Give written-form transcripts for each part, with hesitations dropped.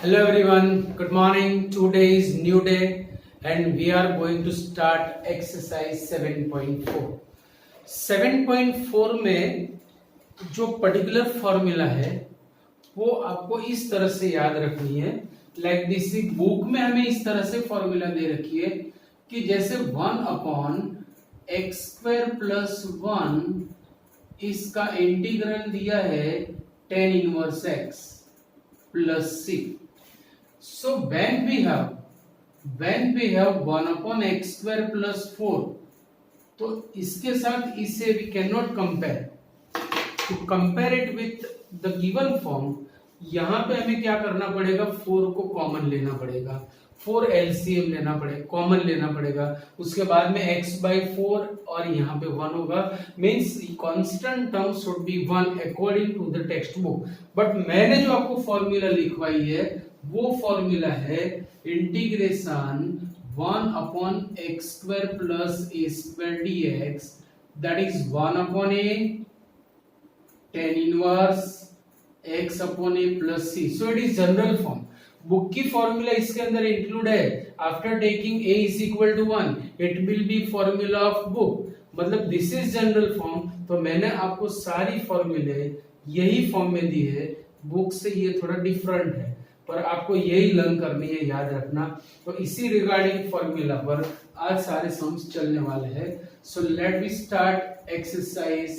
Hello everyone, good morning. Today is new day and we are going to start exercise 7.4. 7.4 में जो particular formula है वो आपको इस तरह से याद रखनी है. लाइक दिस बुक में हमें इस तरह से फॉर्मूला दे रखी है कि जैसे 1/x² प्लस 1 इसका इंटीग्रल दिया है tan inverse x plus c. So when we have 1/x² plus 4, तो इसके साथ इसे we cannot compare. To compare it with the given form, यहाँ पे हमें क्या करना पड़ेगा, 4 को कॉमन लेना पड़ेगा, 4 LCM लेना पड़ेगा, कॉमन लेना पड़ेगा. उसके बाद में x/4 और यहाँ पे 1 होगा. Means constant term should be 1 according to the text book. But मैंने जो आपको फॉर्मूला लिखवाई है वो फॉर्मूला है integration 1/x² plus a² dx, that is 1/a tan inverse x upon a plus c. So it is general form. Book की formula इसके अंदर इंक्लूड है. After taking a is equal to 1 it will be formula of book. मतलब this is general form. तो मैंने आपको सारी फॉर्मूले यही फॉर्म में दी है. बुक से ये थोड़ा डिफरेंट है पर आपको यही लर्न करनी है, याद रखना. तो इसी रिगार्डिंग फॉर्मूला पर आज सारे सम्स चलने वाले हैं. So let we start exercise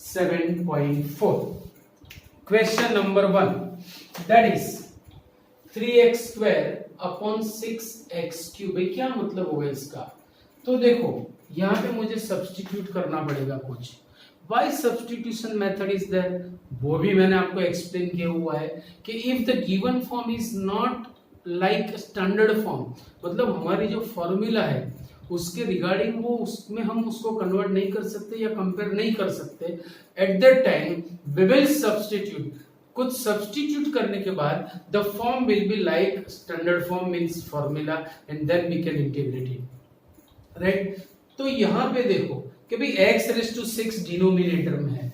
7.4. Question number 1, that is 3x² upon 6x³. भाई क्या मतलब होगा इसका? तो देखो यहाँ पे मुझे सब्स्टिट्यूट करना पड़ेगा कुछ. Why substitution method is there, वो भी मैंने आपको एक्सप्लेन किया हुआ है कि if the given form is not like standard form, मतलब हमारी जो फॉर्मूला है उसके रिगार्डिंग वो उसमें हम उसको कन्वर्ट नहीं कर सकते या कंपेयर नहीं कर सकते. At that time we will substitute. कुछ सब्स्टिट्यूट करने के बाद the form will be like standard form means formula and then we can integrate it. Right. तो यहाँ पे देखो कि भाई x⁶ डिनोमिनेटर में है.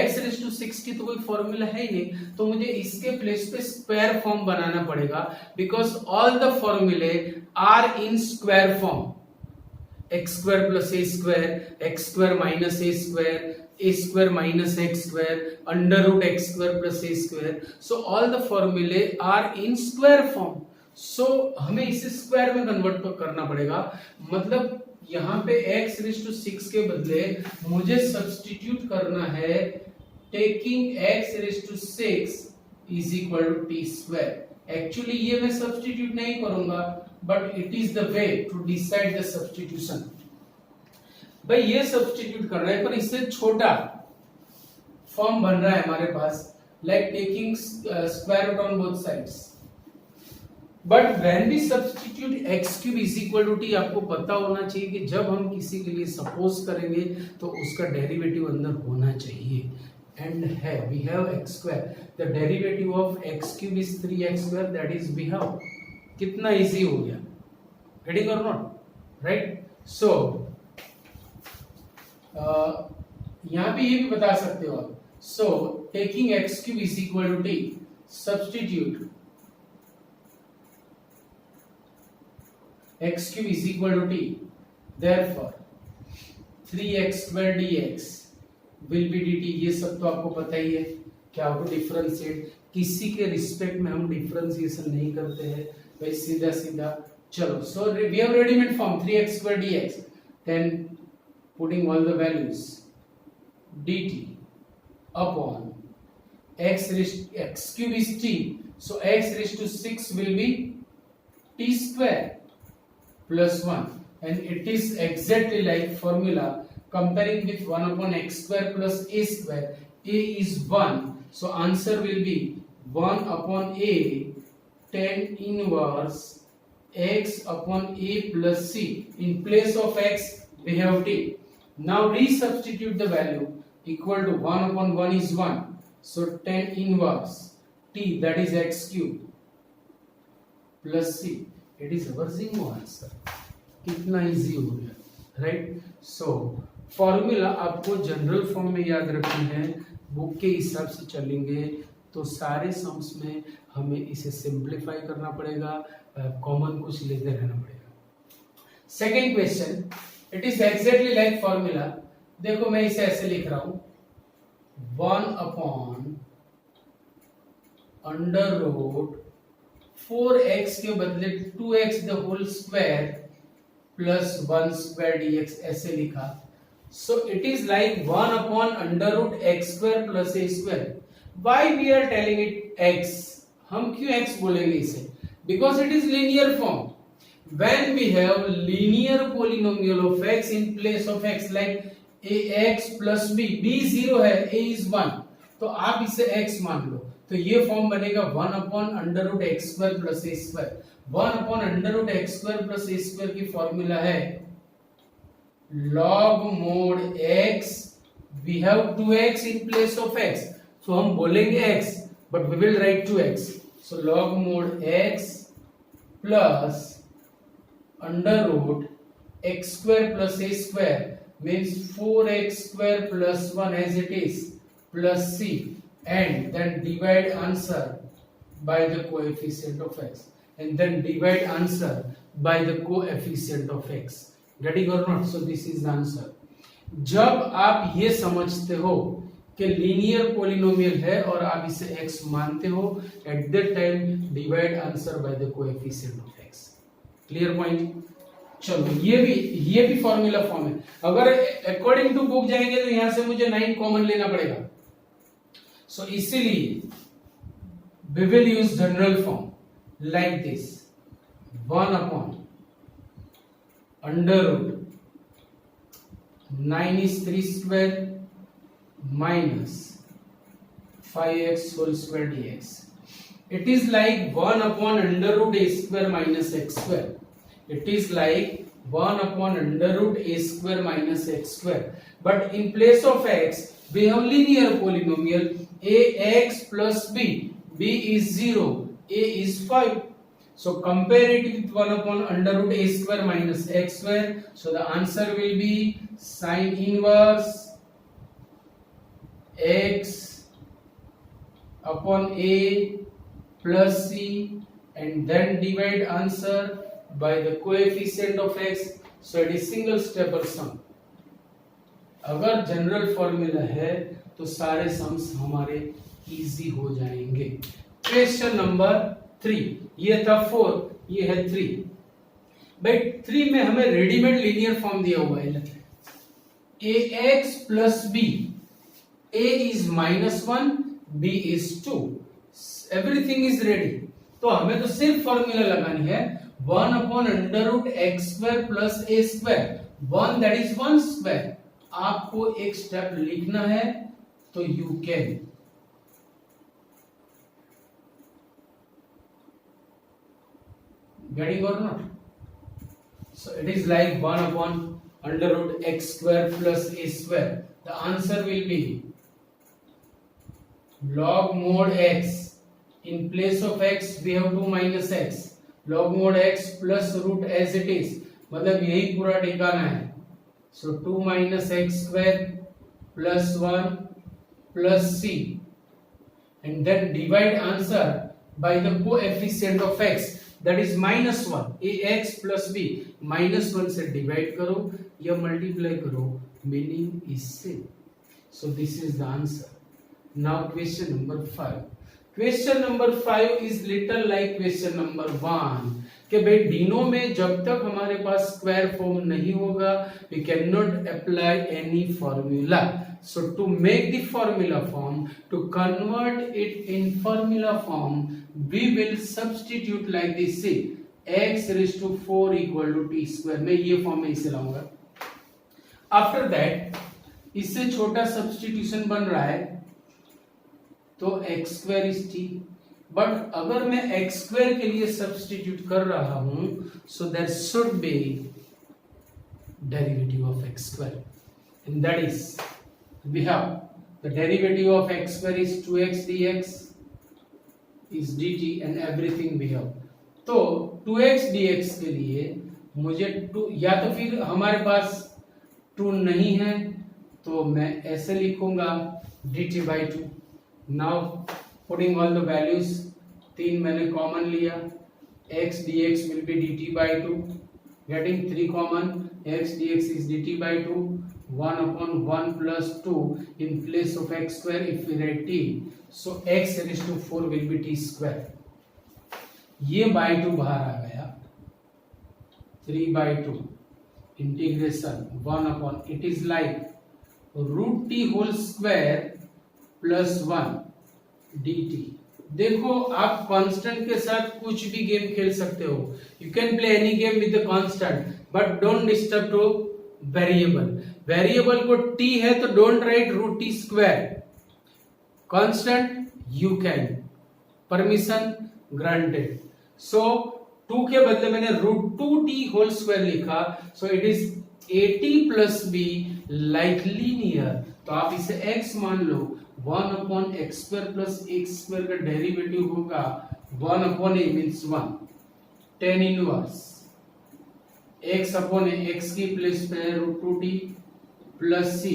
x⁶ की तो कोई फॉर्मूला है ही नहीं, तो मुझे इसके प्लेस पे स्क्वायर फॉर्म बनाना पड़ेगा बिकॉज ऑल द फॉर्मूले are in square form. x² plus a², x² minus a² minus x², √x² plus a². So all the फॉर्मूले आर इन स्क्वायर फॉर्म. सो हमें इसे स्क्वायर में कन्वर्ट करना पड़ेगा. मतलब यहाँ पे x⁶ के बदले मुझे सब्स्टिट्यूट करना है taking x⁶ is equal to t². Actually ये मैं सब्स्टिट्यूट नहीं करूंगा but it is the way to decide the substitution. भाई ये सब्स्टिट्यूट कर रहे हैं पर इससे छोटा फॉर्म बन रहा है हमारे पास, like taking square root on both sides. But when we substitute x³ is equal to t, आपको पता होना चाहिए कि जब हम किसी के लिए सपोज करेंगे तो उसका डेरिवेटिव अंदर होना चाहिए. एंड है we have x², the derivative of x³ is 3x², that is we have. कितना इजी हो गया, गेटिंग और नॉट? राइट. सो यहां पे ये भी बता सकते हो आप. So taking x³ is equal to t, substitute x³ is equal to t. Therefore 3x² dx will be dt. ये सब तो आपको पता ही है. क्या होगा? डिफरेंशिएट. किसी के रिस्पेक्ट में हम डिफरेंशिएशन नहीं करते हैं भाई, सीधा सीधा. चलो, so we have readymade form 3x² dx, then putting all the values dt upon x³ is t, so x⁶ will be t² plus 1, and it is exactly like formula comparing with 1/x² plus a². A is 1, so answer will be 1/a tan inverse x upon a plus c. In place of x we have t. Now resubstitute the value. Equal to 1/1 is 1, so tan inverse t, that is x³ plus c. It is our zingo answer. कितना easy हो गया. Right. So formula आपको general form में याद रखनी है, book के हिसाब से चलेंगे तो सारे सम्स में हमें इसे सिंप्लीफाई करना पड़ेगा, कॉमन कुछ लेते रहना पड़ेगा। Second question, it is exactly like formula. देखो मैं इसे ऐसे लिख रहा हूं, 1/4x के बदले 2x the whole square plus 1 square dx ऐसे लिखा। So it is like 1/√x square plus a square. Why we are telling it x? हम क्यों x बोलेंगे इसे? Because it is linear form. When we have linear polynomial of x in place of x like ax plus b, b 0 है, a is 1, तो आप इसे x मान लो, तो ये फॉर्म बनेगा 1/√x square plus a square. 1/√x square plus a square की formula है log mod x, we have 2x in place of x, so हम बोलेंगे x but we will write 2x, so log mod x plus √x square plus a square means 4x square plus 1 as it is plus c, and then divide answer by the coefficient of x, and then divide answer by the coefficient of x. Getting or not? So this is the answer. जब आप ये समझते हो कि linear polynomial है और आप इसे x मानते हो, eight that time divide answer by the coefficient of x। Clear point? चलो ये भी फॉर्मूला फॉर्म है। अगर अकॉर्डिंग टू बुक जाएंगे तो यहां से मुझे 9 कॉमन लेना पड़ेगा। सो इसीलिए we will use general form like this, 1/9 is 3 square minus 5x whole square dx. It is like 1/√a square minus x square. It is like 1/√a square minus x square. But in place of x, we have linear polynomial ax plus b. b is 0, a is 5. So compare it with 1/√a square minus x square. So the answer will be sin inverse x upon a plus c, and then divide answer by the coefficient of x. So it is single step or sum. अगर general formula है तो सारे sums हमारे easy हो जाएंगे। Question number 3, ये था 4, ये है 3। भाई 3 में हमें रेडीमेड लीनियर फॉर्म दिया हुआ है, ax plus b, a is -1, b is 2, everything is ready। तो हमें तो सिर्फ फॉर्मूला लगानी है 1/√x square plus a square, 1 that is 1 square। आपको एक स्टेप लिखना है तो you can. Getting or not? So it is like 1/√x square plus a square. The answer will be log mod x. In place of x we have 2 minus x. Log mod x plus root as it is, मतलब यही पूरा ठिकाना है। So 2 minus x square plus 1 plus c, and then divide answer by the coefficient of x, that is -1, ax plus b। -1 से divide करो या multiply करो, meaning is same. So this is the answer. Now question number 5। Question number 5 is little like question number 1 कि भाई डिनो में जब तक हमारे पास स्क्वायर फॉर्म नहीं होगा we can not apply any formula. So to make the formula form, to convert it in formula form, we will substitute like this. See x⁴ equal to t square, मैं ये form में इसे लाऊंगा। After that इससे छोटा substitution बन रहा है तो x² इज t, बट अगर मैं x² के लिए सब्स्टिट्यूट कर रहा हूं so there should be derivative of x², and that is we have the derivative of x² is 2x dx is dt and everything we have। तो 2x dx के लिए मुझे 2, या तो फिर हमारे पास 2 नहीं है तो मैं ऐसे लिखूंगा dt by 2। Now putting all the values, 3 मैंने कॉमन लिया, x dx will be dt by 2, getting 3 common, x dx is dt by 2, 1 upon 1 plus 2 in place of x square if we write t, so x raised to 4 will be t square. ये by 2 बाहर आ गया, 3 by 2 integration 1 upon, it is like root t whole square plus 1 dt. देखो आप constant के साथ कुछ भी game खेल सकते हो, you can play any game with the constant, but don't disturb to variable. Variable को t है तो don't write root t square. Constant you can, permission granted. So 2 के बदले मैंने रूट 2t होल स्क्वायर लिखा, so it is at plus b like linear. तो आप इसे x मान लो, 1 upon x square plus x square का डेरिवेटिव होगा 1 upon a means 1, tan inverse x upon x की प्लेस पे है root 2t plus c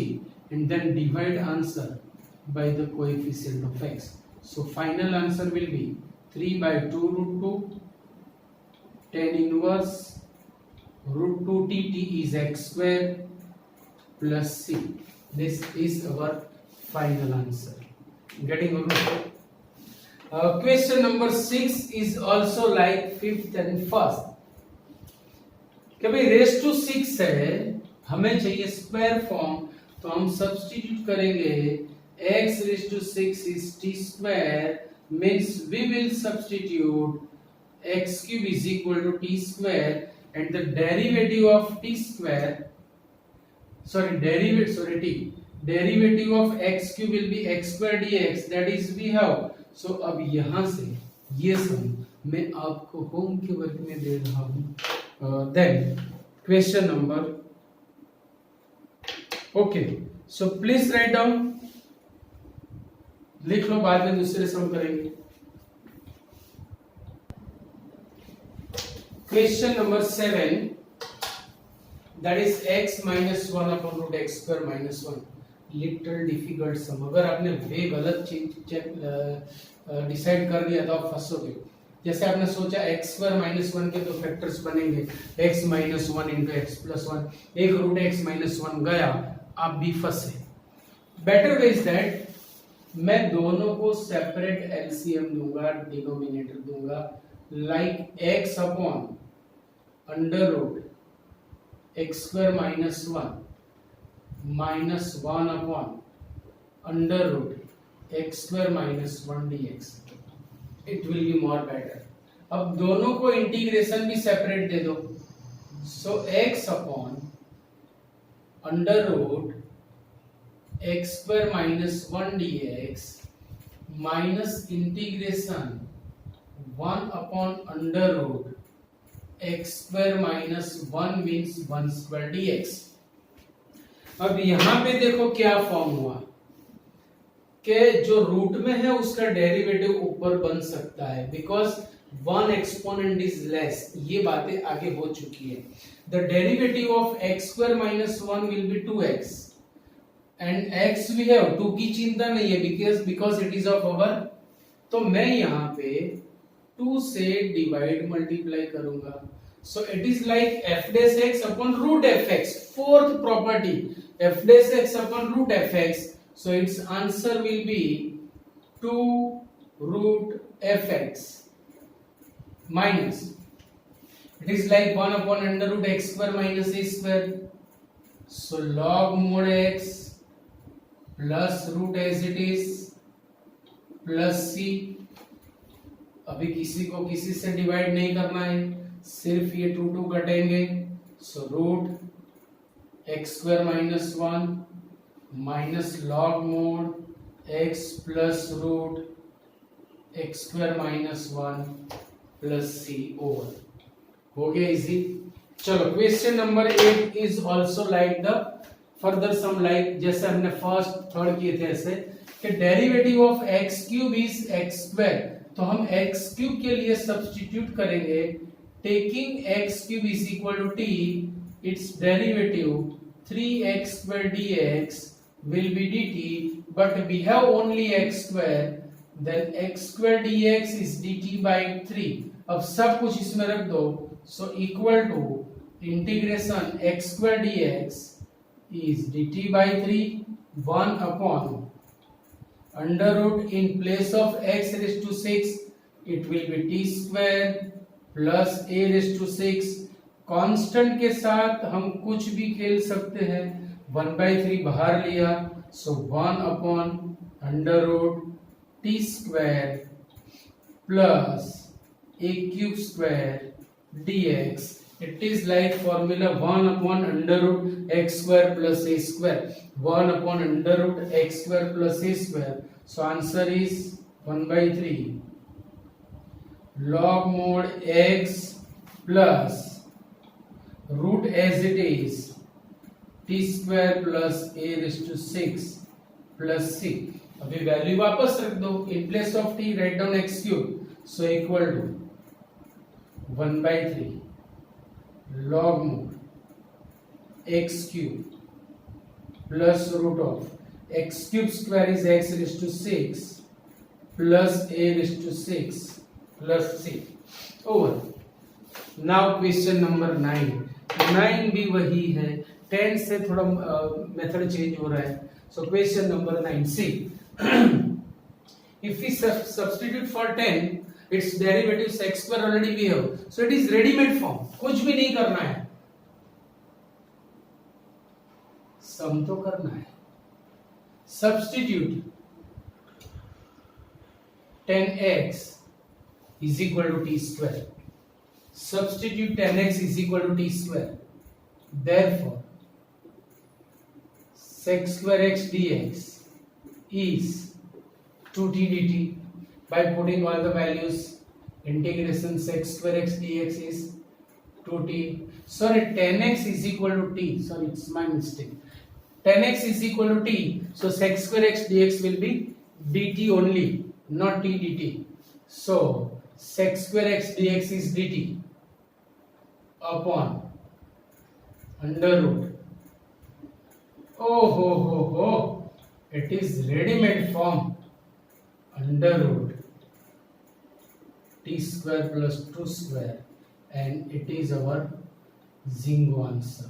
and then divide answer by the coefficient of x. So final answer will be 3 by 2 root 2, tan inverse root 2t, t is x square plus c. This is our final answer. Getting over. Question number 6 is also like 5th and 1st. कि भाई race to 6 है, हमें चाहिए square form, तो हम substitute करेंगे x raise to 6 is t square, means we will substitute x cube is equal to t square and the derivative of t square, derivative of x cube will be x square dx, that is we have. So अब यहां से ये सम मैं आपको home के work में दे रहा हूं. Then question number, okay, so please write down, लिख लो, बाद में दूसरे सम करेंगे. Question number 7, that is x minus 1 upon root x square minus 1. Little difficult sum. अगर आपने वे गलत डिसाइड कर दिया तो आप फंसोगे. जैसे आपने सोचा x स्क्वायर माइनस 1 के तो फैक्टर्स बनेंगे x minus 1 into x plus 1, एक रूट x माइनस 1 गया, आप भी फंसे. बेटर वे इज दैट मैं दोनों को सेपरेट एलसीएम दूंगा, डिनोमिनेटर दूंगा, like x upon under root x square minus 1 minus 1 upon under root x square minus 1 dx. It will be more better. अब दोनों को इंटीग्रेशन भी सेपरेट दे दो. So x upon under root x square minus 1 dx minus integration 1 upon under root x square minus 1 means 1 square dx. अब यहां पे देखो क्या फॉर्म हुआ कि जो रूट में है उसका डेरिवेटिव ऊपर बन सकता है, बिकॉज 1 एक्सपोनेंट इज लेस. ये बातें आगे हो चुकी है. The derivative of x square minus 1 will be 2x and x we have 2 की चिंता नहीं है because it is of our. तो मैं यहां पे 2 से डिवाइड मल्टीप्लाई करूंगा. So it is like f dash x upon root fx. Fourth property, f dash x upon root fx. So its answer will be 2 root fx minus. It is like 1 upon under root x square minus a square. So log mod x plus root as it is plus c. अभी किसी को किसी से divide नहीं करना है, सिर्फ ये 2 कटेंगे. So root x square minus 1 minus log mod x plus root x square minus 1 plus c over. हो गया इजी. चलो question number 8 is also like the further sum, like जैसे हमने फर्स्ट थर्ड किए थे ऐसे, कि derivative of x cube is x square. तो हम एक्स क्यूब के लिए सब्स्टिट्यूट करेंगे, taking x cube is equal to t, its derivative 3x square dx will be dt, but we have only x square, then x square d x is d t by 3। अब सब कुछ इसमें रख दो, so equal to integration x square d x is d t by 3 1 upon under root in place of x raise to 6 it will be t square plus a raise to 6। Constant के साथ हम कुछ भी खेल सकते हैं, 1/3 बाहर लिया, so 1 upon under root t square plus a cube square dx। It is like formula 1 upon under root x square plus a square, 1 upon under root x square plus a square. So answer is 1/3 log mod x plus root as it is t square plus a raised to 6 plus c। अभी value वापस रख दो, in place of t right down x cube, so equal to 1/3 log mod x cube plus root of x cube square is x raised to 6 plus a raised to 6 plus c over। now question number 9 भी वही है, 10 से थोड़ा method change हो रहा है। so question number 9 see if we substitute for 10 its derivatives x square already we have, so it is ready made form, कुछ भी नहीं करना है, सम तो करना है। substitute 10x is equal to t square, substitute 10x is equal to t square, therefore sec square x dx is 2t dt। by putting all the values integration sec square x dx is 2t, sorry 10x is equal to t, sorry it's my mistake, 10x is equal to t, so sec square x dx will be dt only, not t dt, so sec square x dx is dt upon under root, oh it is ready made form, under root t square plus 2 square and it is our Zingo answer।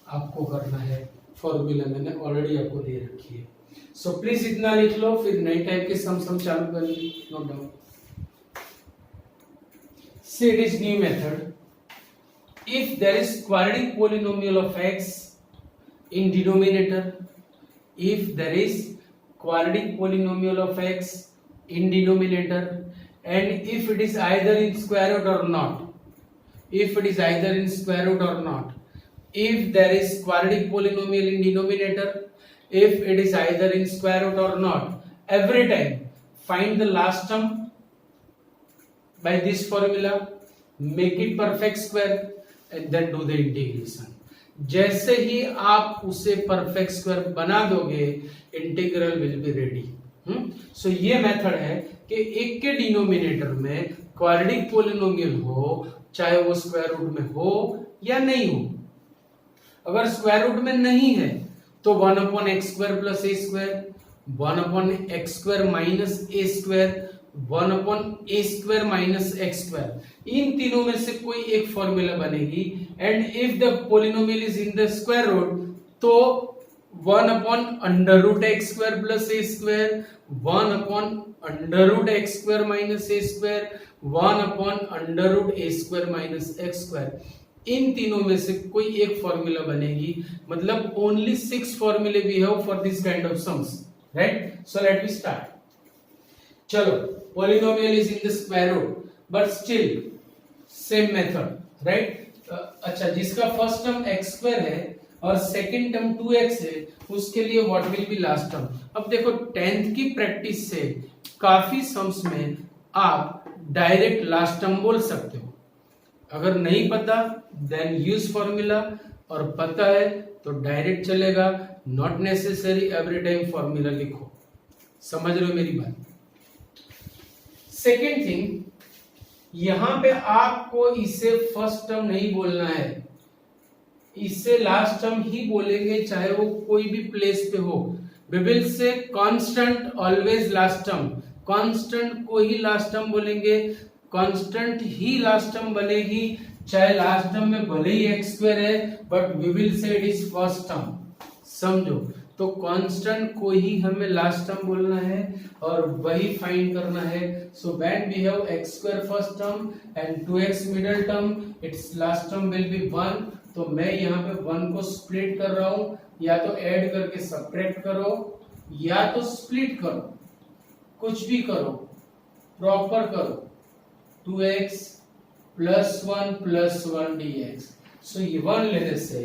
आपको करना है, formula मैंने already आपको दे रखी है, so please इतना लिख लो, फिर नए टाइप के सम चालू कर ली, note down. See it is new method, if there is quadratic polynomial of x in denominator, if there is quadratic polynomial of x in denominator and if it is either in square root or not, if it is either in square root or not, if there is quadratic polynomial in denominator, if it is either in square root or not, every time find the last term by this formula, make it perfect square and then do the integration। जैसे ही आप उसे perfect square बना दोगे integral will be ready. सो ये method है कि एक के डिनोमिनेटर में क्वाड्रेटिक पॉलिनोमियल हो, चाहे वो स्क्वायर रूट में हो या नहीं हो। अगर स्क्वायर रूट में नहीं है तो 1/x square plus a square, 1/x square minus a square, 1/a square minus x square, इन तीनों में से कोई एक फॉर्मूला बनेगी। And if the polynomial is in the square root तो 1/√x square plus a square, 1/√x square minus a square, 1/√a square minus x square, इन तीनों में से कोई एक फॉर्मूला बनेगी। मतलब ओनली 6 फॉर्मूले we have for this kind of sums, right. So let me start. चलो, polynomial is in the square root but still same method, right. अच्छा, जिसका फर्स्ट टर्म x स्क्वायर है और सेकंड टर्म 2x है, उसके लिए what will B last term. अब देखो 10th की प्रैक्टिस से काफी सम्स में आप डायरेक्ट लास्ट टर्म बोल सकते हो। अगर नहीं पता देन यूज फॉर्मूला, और पता है तो डायरेक्ट चलेगा, not necessary every time formula लिखो। समझ रहे हो मेरी बात। सेकेंड थिंग, यहां पे आपको इसे फर्स्ट टर्म नहीं बोलना है, इसे लास्ट टर्म ही बोलेंगे, चाहे वो कोई भी प्लेस पे हो। We will say constant always last term, constant को ही लास्ट टर्म बोलेंगे, कांस्टेंट ही लास्ट टर्म बनेगी, चाहे लास्ट टर्म में भले ही एक्स स्क्वायर है but we will say it is first term, समझो। तो कांस्टेंट को ही हमें लास्ट टर्म बोलना है और वही फाइंड करना है। So when we have x square first term and 2x middle term, it's last term will be 1। तो मैं यहाँ पे 1 को स्प्लिट कर रहा हूँ, या तो ऐड करके सब्ट्रैक्ट करो या तो स्प्लिट करो, कुछ भी करो, प्रॉपर करो। 2x plus 1 dx। सो ये 1 लेने से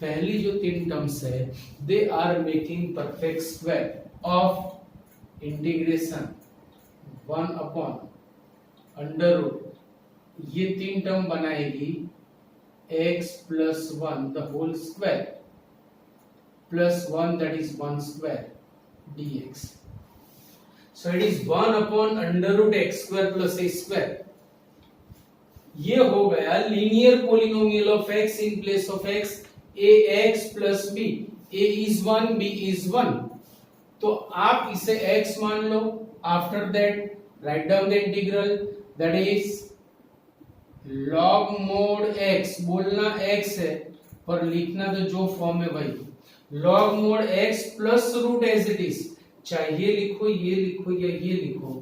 पहली जो 3 टर्म्स है they are making perfect square of integration 1 upon under root, ये 3 टर्म बनाएगी x plus 1 the whole square plus 1 that is 1 square dx। So it is 1 upon under root x square plus a square. ये हो गया linear polynomial of x in place of x, ax plus b, a is 1 b is 1। तो आप इसे x मान लो, after that write down the integral that is log mod x, बोलना x है पर लिखना तो जो फॉर्म है वही, log mod x plus root as it is, चाहे ये लिखो ये लिखो या ये लिखो,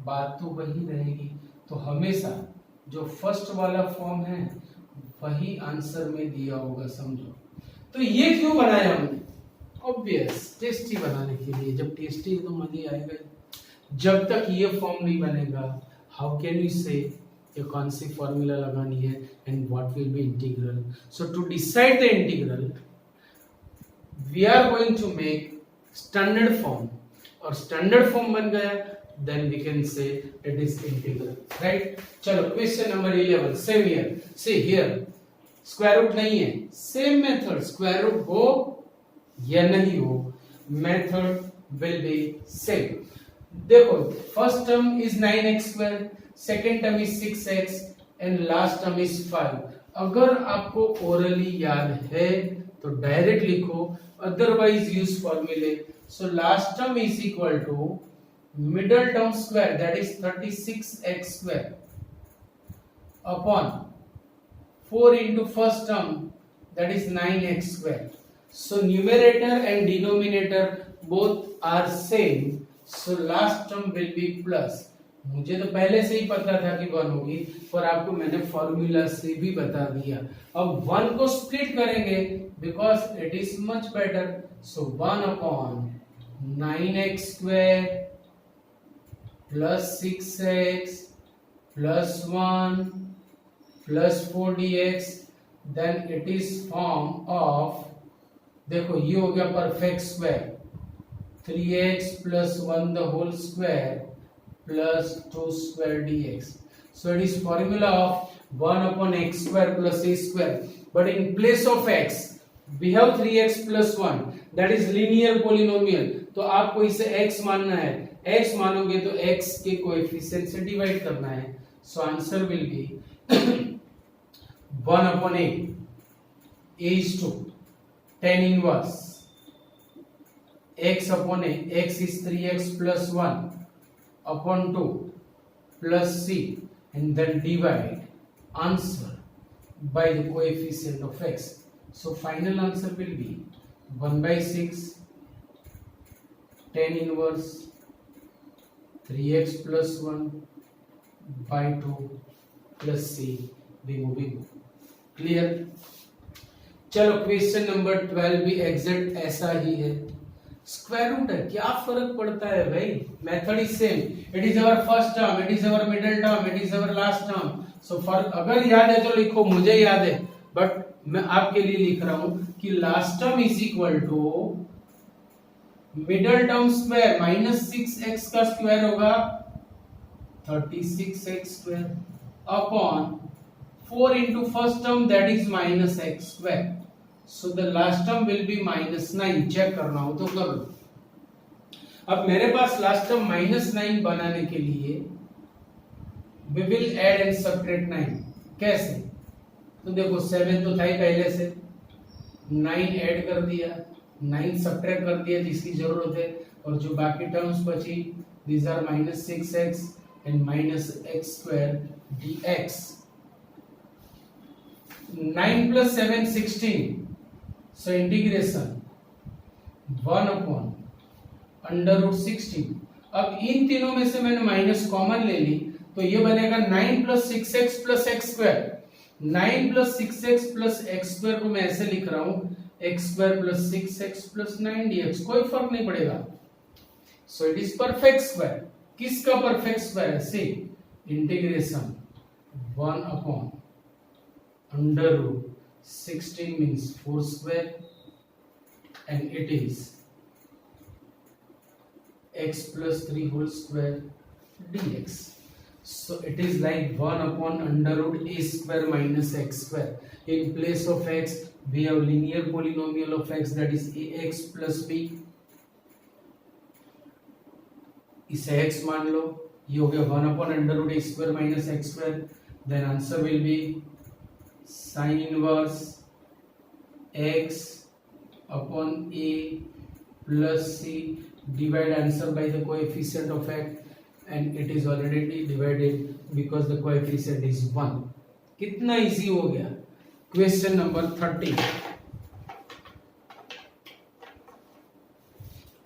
बात तो वही रहेगी। तो हमेशा जो फर्स्ट वाला फॉर्म है वही आंसर में दिया होगा, समझो। तो ये क्यों बनाया हमने? ऑब्वियस, टेस्टी बनाने के लिए। जब टेस्टी तो मजा आएगा, जब तक ये फॉर्म नहीं बनेगा हाउ कैन यू से ये कौन सी फॉर्मूला लगानी है and what will be integral. So to decide the integral we are going to make standard form, और स्टैंडर्ड फॉर्म बन गया then we can say it is integral, right? चलो question number 11, same here, see here square root नहीं है, same method, square root हो या नहीं हो मेथड विल बी सेम। देखो first term is 9x square, second term is 6x and last term is 5। अगर आपको ओरली याद है तो डायरेक्ट लिखो, अदरवाइज यूज फॉर्मूले। So last term is equal to middle term square that is 36x square upon 4 into first term that is 9x square. So numerator and denominator both are same, so last term will be plus। मुझे तो पहले से ही पता था कि 1 होगी, पर आपको मैंने फॉर्मूला से भी बता दिया। अब 1 को स्प्लिट करेंगे because it is much better. So 1 upon 9x square plus 6x plus 1 plus 4dx, then it is form of, देखो ये हो गया perfect square, 3x plus 1 the whole square plus 2 square dx। So it is formula of 1 upon x square plus a square, but in place of x we have 3x plus 1 that is linear polynomial। तो आपको इसे x मानना है, x मानोगे तो x के coefficient से divide करना है। So answer will be 1 upon a is to tan inverse x upon a, x is 3x plus 1 upon 2 plus c and then divide answer by the coefficient of x। So final answer will be 1 by 6 tan inverse 3x plus 1 by 2 plus c removing। Clear? चलो question number 12 भी exact ऐसा ही है, square root है, क्या फर्क पड़ता है भाई, method is same. It is our first term, it is our middle term, it is our last term. So फर्क अगर याद है तो लिखो, मुझे याद है बट मैं आपके लिए लिख रहा हूं कि last term is equal to middle term square minus 6x का स्क्वायर होगा 36x square upon 4 into first term that is minus x square। So the last term will be minus 9। Check करना हो तो कर लो। अब मेरे पास लास्ट टर्म -9 बनाने के लिए we will add and subtract 9। कैसे? तो देखो 7 तो था ही पहले से, 9 ऐड कर दिया, 9 सब्ट्रैक्ट कर दिया जिसकी जरूरत है, और जो बाकी टर्म्स बची these are minus 6x and minus x square dx. 9 plus 7 16, so integration 1 upon under root 16. अब इन तीनों में से मैंने माइनस कॉमन ले ली तो ये बनेगा 9 plus 6x plus x square. 9 plus 6x plus x square को मैं ऐसे लिख रहा हूं x square plus 6x plus 9 dx. कोई फर्क नहीं पड़ेगा. So it is perfect square. किसका परफेक्ट स्क्वायर है? See integration 1 upon under root 16 means 4 square and it is x plus 3 whole square dx. So it is like 1 upon under root a square minus x square. In place of x we have linear polynomial of x, that is ax plus b. इसे x मान लो. ये हो गया 1 upon under root a square minus x square. Then answer will be sin inverse x upon a plus c. Divide answer by the coefficient of x and it is already divided because the coefficient is 1. कितना easy हो गया. Question number 13.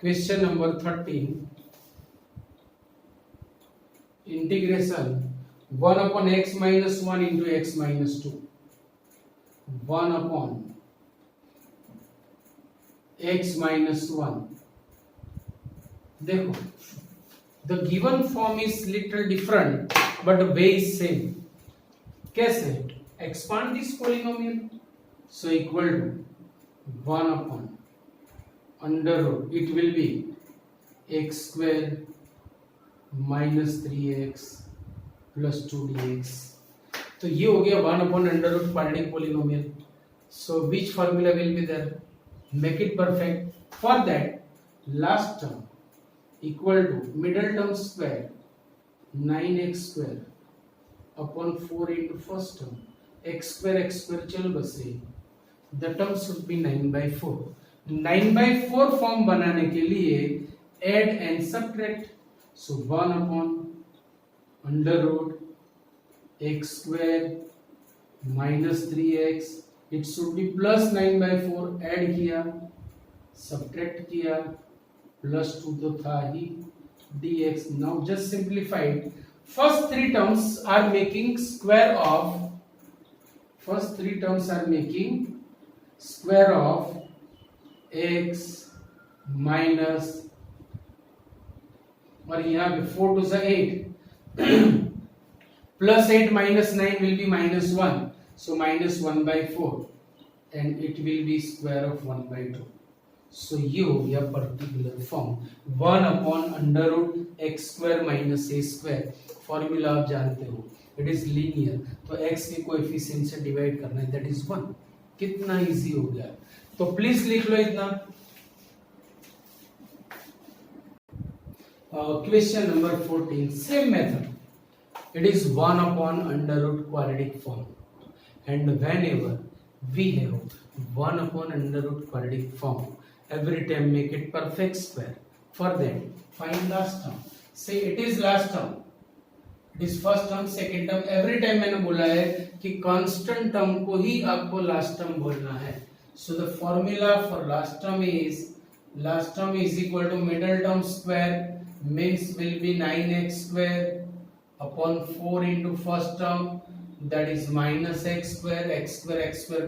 Question number 13. Integration 1 upon x minus 1 into x minus 2. 1 upon x minus 1. देखो the given form is little different but the way is same. कैसे? expand this polynomial, so equal to 1 upon under root, it will be x square minus 3x plus 2 dx. तो ये हो गया 1 upon under root quadratic polynomial. So which formula will be there? Make it perfect. For that last term equal to middle term square 9x square upon 4 into first term x square चल बसे. The term should be 9 by 4. 9 by 4 form बनाने के लिए add and subtract. So 1 upon under root x square minus 3x, it should be plus 9 by 4. add किया subtract किया plus 2 तो था ही dx. now just simplify it. first three terms are making square of x minus, और यहाँ पे 4 to the 8 plus 8 minus 9 will be minus 1, so minus 1 by 4 and it will be square of 1 by 2. So ये हो गया particular form 1 upon under root x square minus a square. Formula आप जानते हो, it is linear, तो x के coefficient से divide करना है, दैट इज 1. कितना इजी हो गया. तो प्लीज लिख लो इतना. Question number 14. Same method. It is 1 upon under root quadratic form and whenever we have 1 upon under root quadratic form, every time make it perfect square. For that find last term. Say it is last term, it is first term, second term. every time मैंने बोला है कि constant term को ही आपको last term बोलना है. So the formula for last term is equal to middle term square means will be 9x square upon 4 into first term, that is minus x square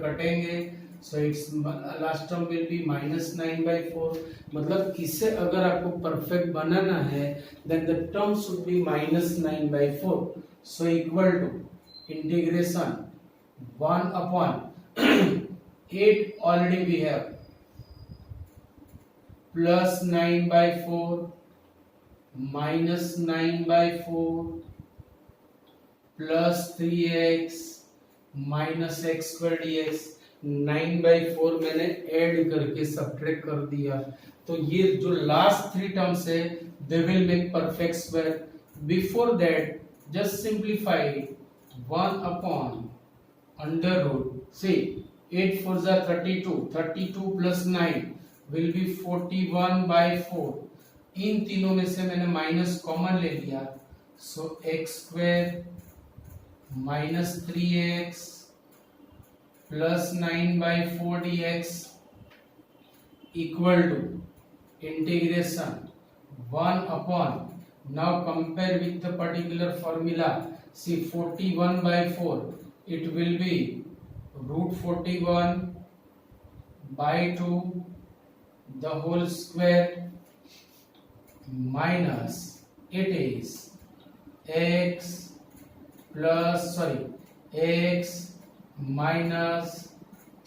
कटेंगे, so its last term will be minus 9 by 4. मतलब इसे अगर आपको perfect बनाना है then the term should be minus 9 by 4. so equal to integration 1 upon 8 already we have plus 9 by 4 minus 9 by 4 plus 3x minus x square dx. 9 by 4 मैंने add करके subtract कर दिया, तो ये जो लास्ट थ्री टर्म्स है they will make perfect square. Before that just simplify 1 upon under root, see 8 4 जा 32 plus 9 will be 41 by 4 इन तीनों में से मैंने माइनस कॉमन ले लिया, so x square minus 3x plus 9/4 dx equal to integration 1 upon, now compare with the particular formula, see 41/4, it will be root 41 by 2 the whole square minus it is x minus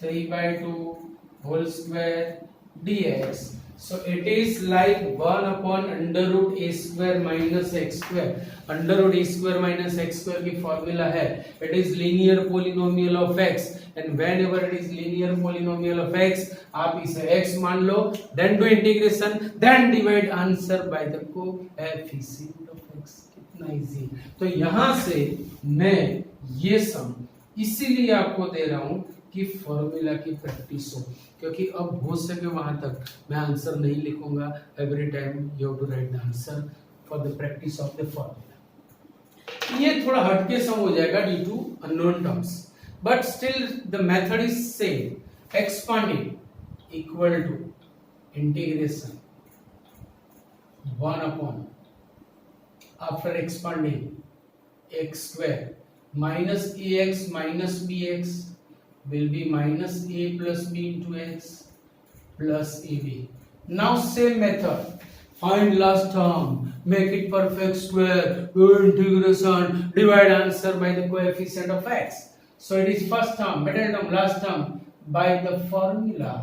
3/2 whole square dx. So it is like 1 upon under root a square minus x square. Under root a square minus x square की formula है, it is linear polynomial of x, and whenever it is linear polynomial of x, आप इसे x मान लो, then do integration, then divide answer by the coefficient of x. कितना easy. तो यहाँ से मैं ये सम इसीलिए आपको दे रहा हूँ कि फॉर्मूला की प्रैक्टिस हो, क्योंकि अब हो सके वहां तक मैं आंसर नहीं लिखूंगा. Every time you have to write the answer for the practice of the formula. ये थोड़ा हटके सम हो जाएगा due to unknown terms, but still the method is same. Expanding equal to integration 1 upon, after expanding x square minus ax minus bx will be minus a plus b into x plus ab. Now same method, find last term, make it perfect square, do integration, divide answer by the coefficient of x. So it is first term, middle term, last term by the formula.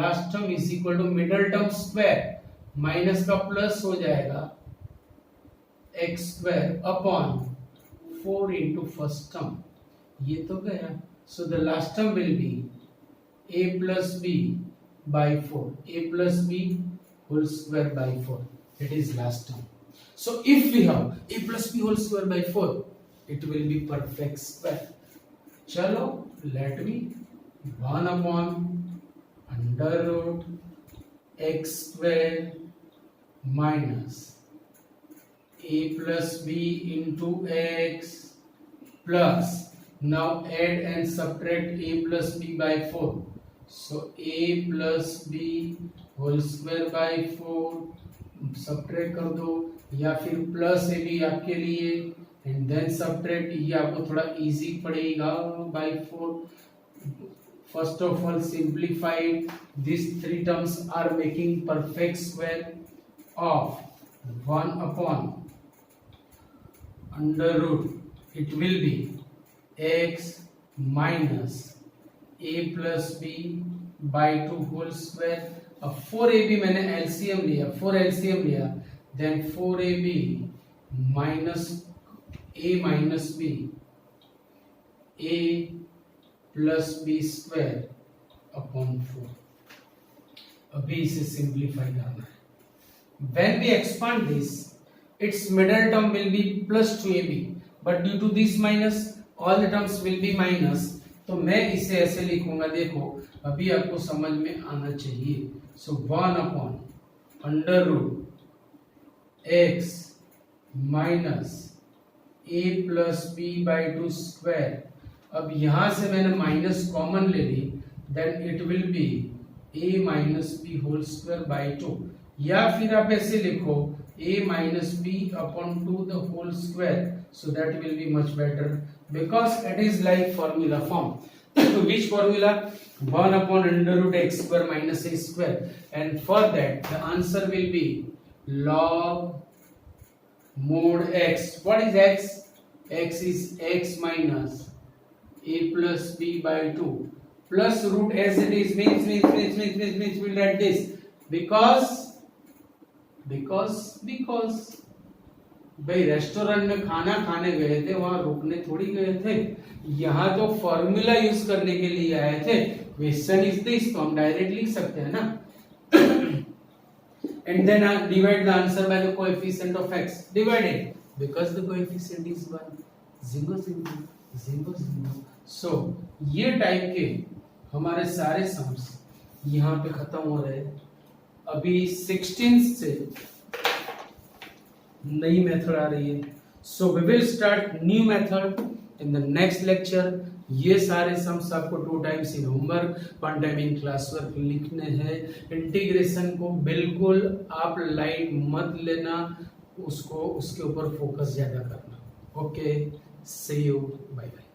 Last term is equal to middle term square, minus का plus हो जाएगा x square upon 4 into first term. ये तो गया. So the last term will be a plus b by 4. A plus b whole square by 4. It is last term. So if we have a plus b whole square by 4, it will be perfect square. चलो, let me 1 upon under root x square minus a plus b into x plus, now add and subtract a plus b by 4, so a plus b whole square by 4 subtract कर दो, या फिर plus A B आपके लिए and then subtract, ये आपको थोड़ा easy पड़ेगा by 4. First of all simplified, these three terms are making perfect square of 1 upon under root, it will be x minus a plus b by 2 whole square. अब 4ab मैंने LCM लिया, 4 LCM लिया, then 4ab minus a minus b, a plus b square upon 4. अभी इसे simplify करना है. When we expand this, its middle term will be plus 2ab, but due to this minus, all the terms will be minus. तो मैं इसे ऐसे लिखूंगा, देखो अभी आपको समझ में आना चाहिए. So 1 upon under root x minus a plus b by 2 square. अब यहां से मैंने माइनस कॉमन ले ली, then it will be a minus b whole square by 2, या फिर आप ऐसे लिखो a minus b upon 2 the whole square. So that will be much better because it is like formula form. Which formula? 1 upon under root x square minus a square, and for that the answer will be log mod x. What is x? X is x minus a plus b by 2 plus root as it is means we'll write this because भाई restaurant में खाना खाने गए थे, वहां रुकने थोड़ी गए थे, यहाँ तो फॉर्मूला यूज करने के लिए आए थे. क्वेश्चन इज दिस, तो हम डायरेक्ट लिख सकते हैं ना. And then divide the answer by the coefficient of x. Divided because the coefficient is 1. 0 0 0 0. So ये टाइप के हमारे सारे सम्स यहाँ पे खत्म हो रहे हैं. अभी 16 से नई मेथड आ रही है. So we will start new method in the next lecture. ये सारे सम्स आपको 2 times in homework 1 time in class work लिखने हैं. इंटीग्रेशन को बिल्कुल आप लाइट मत लेना, उसको उसके ऊपर फोकस ज्यादा करना. Okay, see you, bye bye.